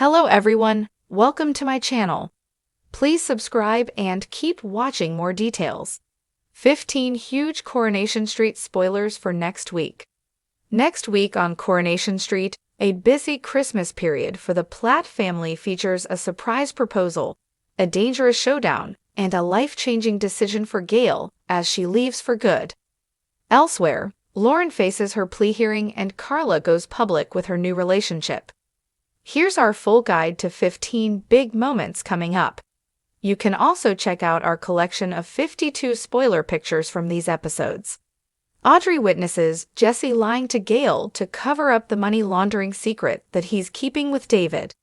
Hello everyone, welcome to my channel. Please subscribe and keep watching more details. 15 huge Coronation Street spoilers for next week. Next week on Coronation Street, a busy Christmas period for the Platt family features a surprise proposal, a dangerous showdown, and a life-changing decision for Gail as she leaves for good. Elsewhere, Lauren faces her plea hearing and Carla goes public with her new relationship. Here's our full guide to 15 big moments coming up. You can also check out our collection of 52 spoiler pictures from these episodes. Audrey witnesses Jesse lying to Gail to cover up the money laundering secret that he's keeping with David.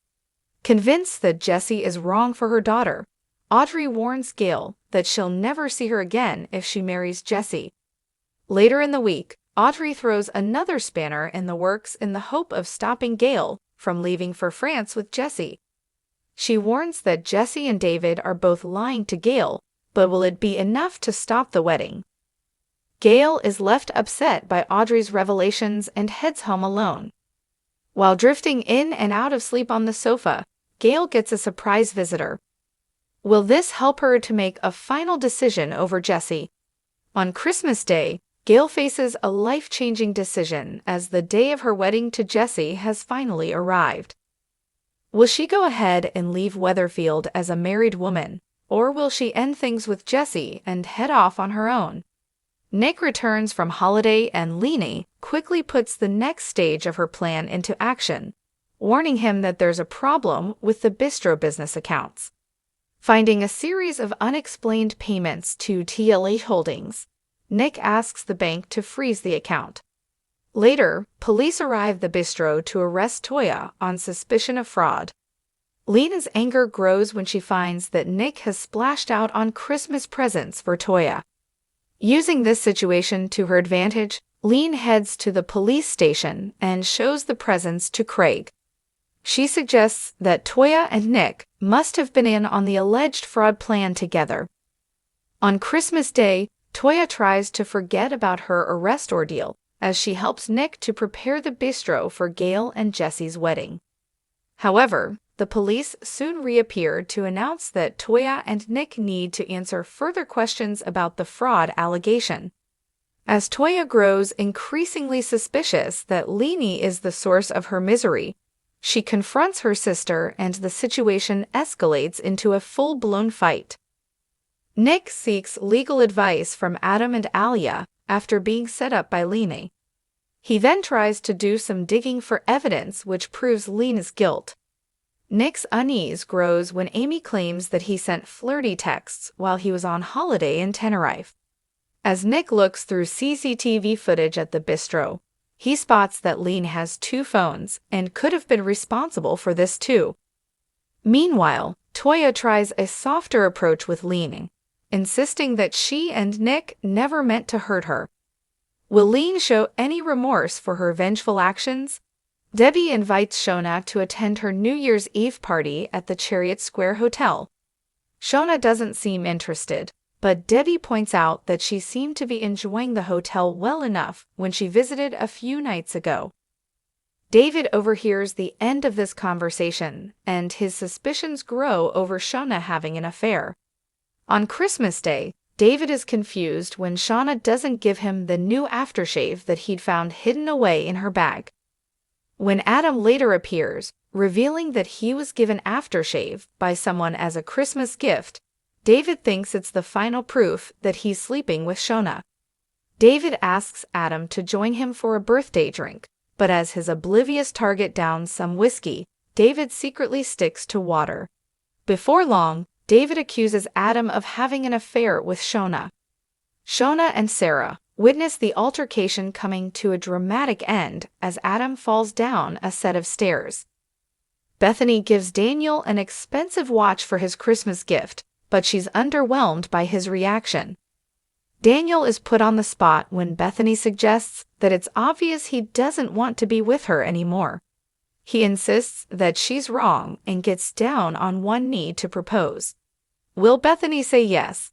Convinced that Jesse is wrong for her daughter, Audrey warns Gail that she'll never see her again if she marries Jesse. Later in the week, Audrey throws another spanner in the works in the hope of stopping Gail from leaving for France with Jesse. She warns that Jesse and David are both lying to Gail, but will it be enough to stop the wedding? Gail is left upset by Audrey's revelations and heads home alone. While drifting in and out of sleep on the sofa, Gail gets a surprise visitor. Will this help her to make a final decision over Jesse? On Christmas Day, Gail faces a life-changing decision as the day of her wedding to Jesse has finally arrived. Will she go ahead and leave Weatherfield as a married woman, or will she end things with Jesse and head off on her own? Nick returns from holiday and Leanie quickly puts the next stage of her plan into action, warning him that there's a problem with the bistro business accounts. Finding a series of unexplained payments to TLH Holdings, Nick asks the bank to freeze the account. Later, police arrive at the bistro to arrest Toya on suspicion of fraud. Lena's anger grows when she finds that Nick has splashed out on Christmas presents for Toya. Using this situation to her advantage, Lena heads to the police station and shows the presents to Craig. She suggests that Toya and Nick must have been in on the alleged fraud plan together. On Christmas Day, Toya tries to forget about her arrest ordeal as she helps Nick to prepare the bistro for Gail and Jesse's wedding. However, the police soon reappear to announce that Toya and Nick need to answer further questions about the fraud allegation. As Toya grows increasingly suspicious that Leanie is the source of her misery, she confronts her sister and the situation escalates into a full-blown fight. Nick seeks legal advice from Adam and Alia after being set up by Leanie. He then tries to do some digging for evidence which proves Lena's guilt. Nick's unease grows when Amy claims that he sent flirty texts while he was on holiday in Tenerife. As Nick looks through CCTV footage at the bistro, he spots that Lena has 2 phones and could have been responsible for this too. Meanwhile, Toya tries a softer approach with Leanie, insisting that she and Nick never meant to hurt her. Will Lena show any remorse for her vengeful actions? Debbie invites Shona to attend her New Year's Eve party at the Chariot Square Hotel. Shona doesn't seem interested, but Debbie points out that she seemed to be enjoying the hotel well enough when she visited a few nights ago. David overhears the end of this conversation, and his suspicions grow over Shona having an affair. On Christmas Day, David is confused when Shauna doesn't give him the new aftershave that he'd found hidden away in her bag. When Adam later appears, revealing that he was given aftershave by someone as a Christmas gift, David thinks it's the final proof that he's sleeping with Shona. David asks Adam to join him for a birthday drink, but as his oblivious target downs some whiskey, David secretly sticks to water. Before long, David accuses Adam of having an affair with Shona. Shona and Sarah witness the altercation coming to a dramatic end as Adam falls down a set of stairs. Bethany gives Daniel an expensive watch for his Christmas gift, but she's underwhelmed by his reaction. Daniel is put on the spot when Bethany suggests that it's obvious he doesn't want to be with her anymore. He insists that she's wrong and gets down on one knee to propose. Will Bethany say yes?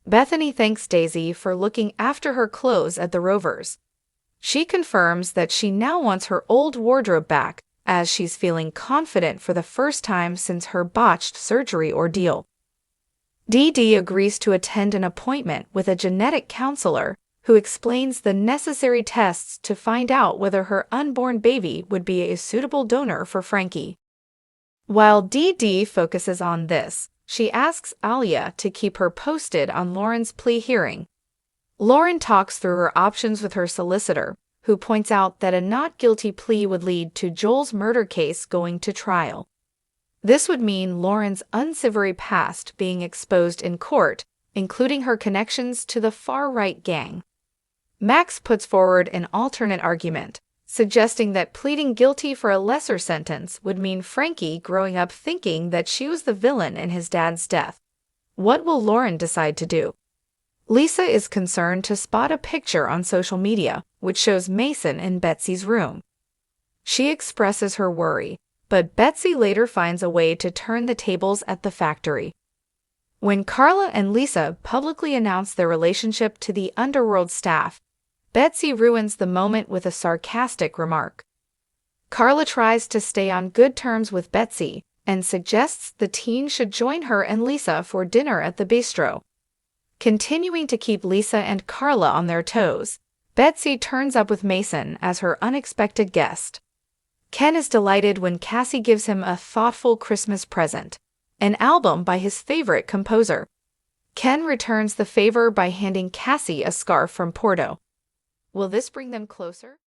Bethany thanks Daisy for looking after her clothes at the Rovers. She confirms that she now wants her old wardrobe back, as she's feeling confident for the first time since her botched surgery ordeal. Dee Dee agrees to attend an appointment with a genetic counselor who explains the necessary tests to find out whether her unborn baby would be a suitable donor for Frankie. While Dee Dee focuses on this, she asks Alia to keep her posted on Lauren's plea hearing. Lauren talks through her options with her solicitor, who points out that a not guilty plea would lead to Joel's murder case going to trial. This would mean Lauren's unsavory past being exposed in court, including her connections to the far-right gang. Max puts forward an alternate argument, suggesting that pleading guilty for a lesser sentence would mean Frankie growing up thinking that she was the villain in his dad's death. What will Lauren decide to do? Lisa is concerned to spot a picture on social media, which shows Mason in Betsy's room. She expresses her worry, but Betsy later finds a way to turn the tables at the factory. When Carla and Lisa publicly announce their relationship to the underworld staff, Betsy ruins the moment with a sarcastic remark. Carla tries to stay on good terms with Betsy and suggests the teen should join her and Lisa for dinner at the bistro. Continuing to keep Lisa and Carla on their toes, Betsy turns up with Mason as her unexpected guest. Ken is delighted when Cassie gives him a thoughtful Christmas present, an album by his favorite composer. Ken returns the favor by handing Cassie a scarf from Porto. Will this bring them closer?